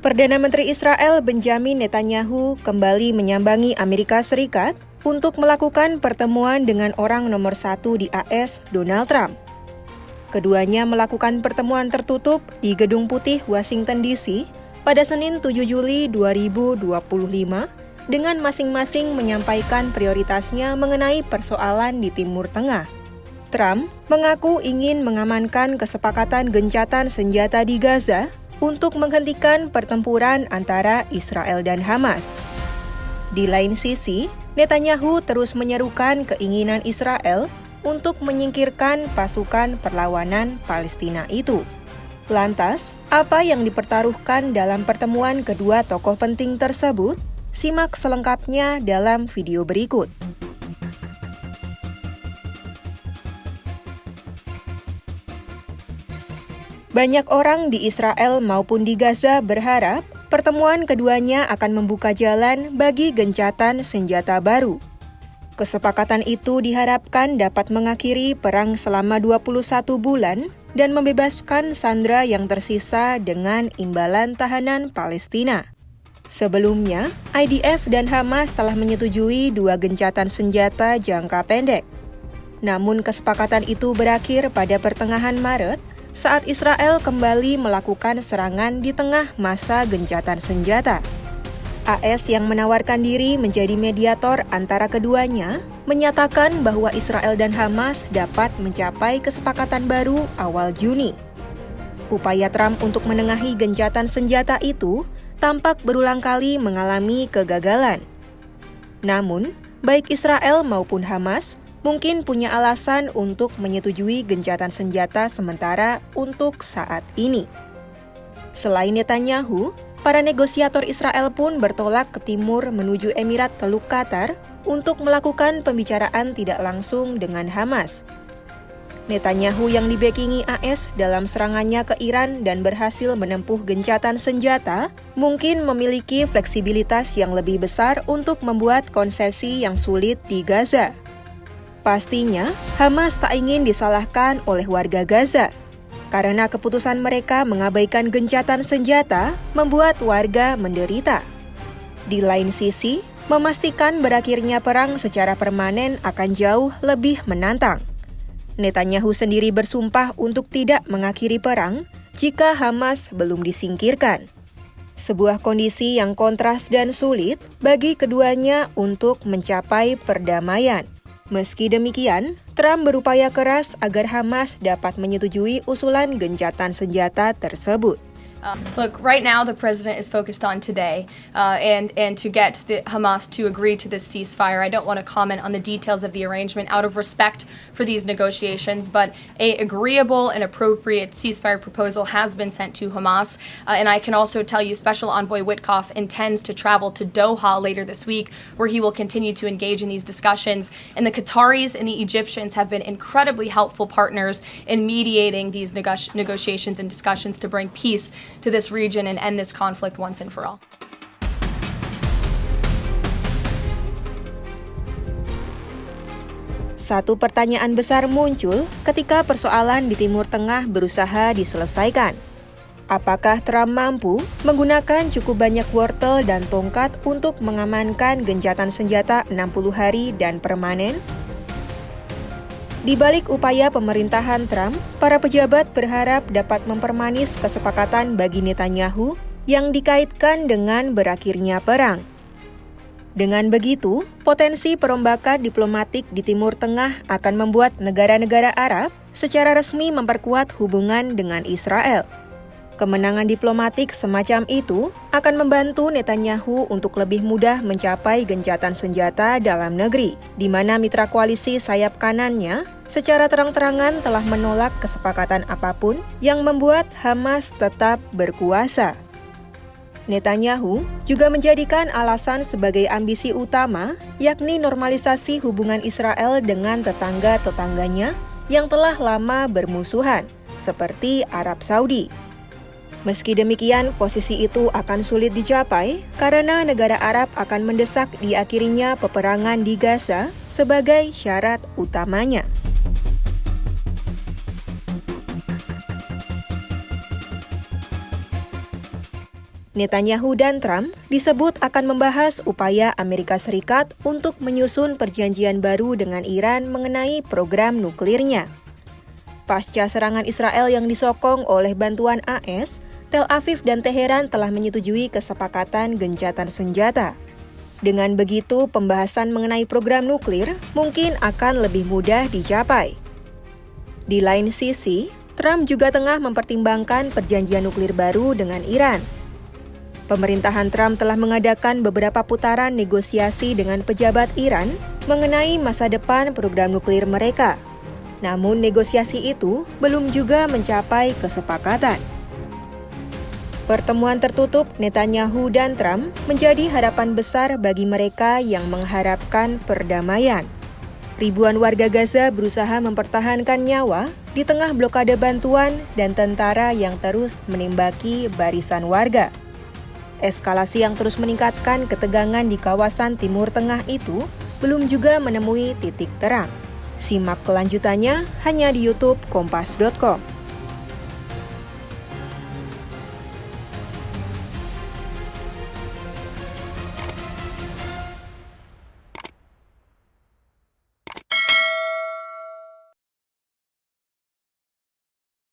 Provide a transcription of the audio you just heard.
Perdana Menteri Israel Benjamin Netanyahu kembali menyambangi Amerika Serikat untuk melakukan pertemuan dengan orang nomor 1 di AS, Donald Trump. Keduanya melakukan pertemuan tertutup di Gedung Putih, Washington DC pada Senin 7 Juli 2025 dengan masing-masing menyampaikan prioritasnya mengenai persoalan di Timur Tengah. Trump mengaku ingin mengamankan kesepakatan gencatan senjata di Gaza untuk menghentikan pertempuran antara Israel dan Hamas. Di lain sisi, Netanyahu terus menyerukan keinginan Israel untuk menyingkirkan pasukan perlawanan Palestina itu. Lantas, apa yang dipertaruhkan dalam pertemuan kedua tokoh penting tersebut? Simak selengkapnya dalam video berikut. Banyak orang di Israel maupun di Gaza berharap pertemuan keduanya akan membuka jalan bagi gencatan senjata baru. Kesepakatan itu diharapkan dapat mengakhiri perang selama 21 bulan dan membebaskan sandera yang tersisa dengan imbalan tahanan Palestina. Sebelumnya, IDF dan Hamas telah menyetujui 2 gencatan senjata jangka pendek. Namun kesepakatan itu berakhir pada pertengahan Maret saat Israel kembali melakukan serangan di tengah masa gencatan senjata. AS yang menawarkan diri menjadi mediator antara keduanya menyatakan bahwa Israel dan Hamas dapat mencapai kesepakatan baru awal Juni. Upaya Trump untuk menengahi gencatan senjata itu tampak berulang kali mengalami kegagalan. Namun, baik Israel maupun Hamas mungkin punya alasan untuk menyetujui gencatan senjata sementara untuk saat ini. Selain Netanyahu, para negosiator Israel pun bertolak ke timur menuju Emirat Teluk Qatar untuk melakukan pembicaraan tidak langsung dengan Hamas. Netanyahu yang dibekingi AS dalam serangannya ke Iran dan berhasil menempuh gencatan senjata mungkin memiliki fleksibilitas yang lebih besar untuk membuat konsesi yang sulit di Gaza. Pastinya, Hamas tak ingin disalahkan oleh warga Gaza, karena keputusan mereka mengabaikan gencatan senjata membuat warga menderita. Di lain sisi, memastikan berakhirnya perang secara permanen akan jauh lebih menantang. Netanyahu sendiri bersumpah untuk tidak mengakhiri perang jika Hamas belum disingkirkan. Sebuah kondisi yang kontras dan sulit bagi keduanya untuk mencapai perdamaian. Meski demikian, Trump berupaya keras agar Hamas dapat menyetujui usulan gencatan senjata tersebut. Look, right now the president is focused on today and to get the Hamas to agree to this ceasefire. I don't want to comment on the details of the arrangement out of respect for these negotiations, but an agreeable and appropriate ceasefire proposal has been sent to Hamas. And I can also tell you Special Envoy Witkoff intends to travel to Doha later this week, where he will continue to engage in these discussions. And the Qataris and the Egyptians have been incredibly helpful partners in mediating these negotiations and discussions to bring peace to this region and end this conflict once and for all. Satu pertanyaan besar muncul ketika persoalan di Timur Tengah berusaha diselesaikan. Apakah Trump mampu menggunakan cukup banyak wortel dan tongkat untuk mengamankan gencatan senjata 60 hari dan permanen? Di balik upaya pemerintahan Trump, para pejabat berharap dapat mempermanis kesepakatan bagi Netanyahu yang dikaitkan dengan berakhirnya perang. Dengan begitu, potensi perombakan diplomatik di Timur Tengah akan membuat negara-negara Arab secara resmi memperkuat hubungan dengan Israel. Kemenangan diplomatik semacam itu akan membantu Netanyahu untuk lebih mudah mencapai gencatan senjata dalam negeri, di mana mitra koalisi sayap kanannya secara terang-terangan telah menolak kesepakatan apapun yang membuat Hamas tetap berkuasa. Netanyahu juga menjadikan alasan sebagai ambisi utama, yakni normalisasi hubungan Israel dengan tetangga-tetangganya yang telah lama bermusuhan, seperti Arab Saudi. Meski demikian, posisi itu akan sulit dicapai karena negara Arab akan mendesak diakhirinya peperangan di Gaza sebagai syarat utamanya. Netanyahu dan Trump disebut akan membahas upaya Amerika Serikat untuk menyusun perjanjian baru dengan Iran mengenai program nuklirnya. Pasca serangan Israel yang disokong oleh bantuan AS, Tel Aviv dan Teheran telah menyetujui kesepakatan gencatan senjata. Dengan begitu, pembahasan mengenai program nuklir mungkin akan lebih mudah dicapai. Di lain sisi, Trump juga tengah mempertimbangkan perjanjian nuklir baru dengan Iran. Pemerintahan Trump telah mengadakan beberapa putaran negosiasi dengan pejabat Iran mengenai masa depan program nuklir mereka. Namun negosiasi itu belum juga mencapai kesepakatan. Pertemuan tertutup Netanyahu dan Trump menjadi harapan besar bagi mereka yang mengharapkan perdamaian. Ribuan warga Gaza berusaha mempertahankan nyawa di tengah blokade bantuan dan tentara yang terus menembaki barisan warga. Eskalasi yang terus meningkatkan ketegangan di kawasan Timur Tengah itu belum juga menemui titik terang. Simak kelanjutannya hanya di YouTube Kompas.com.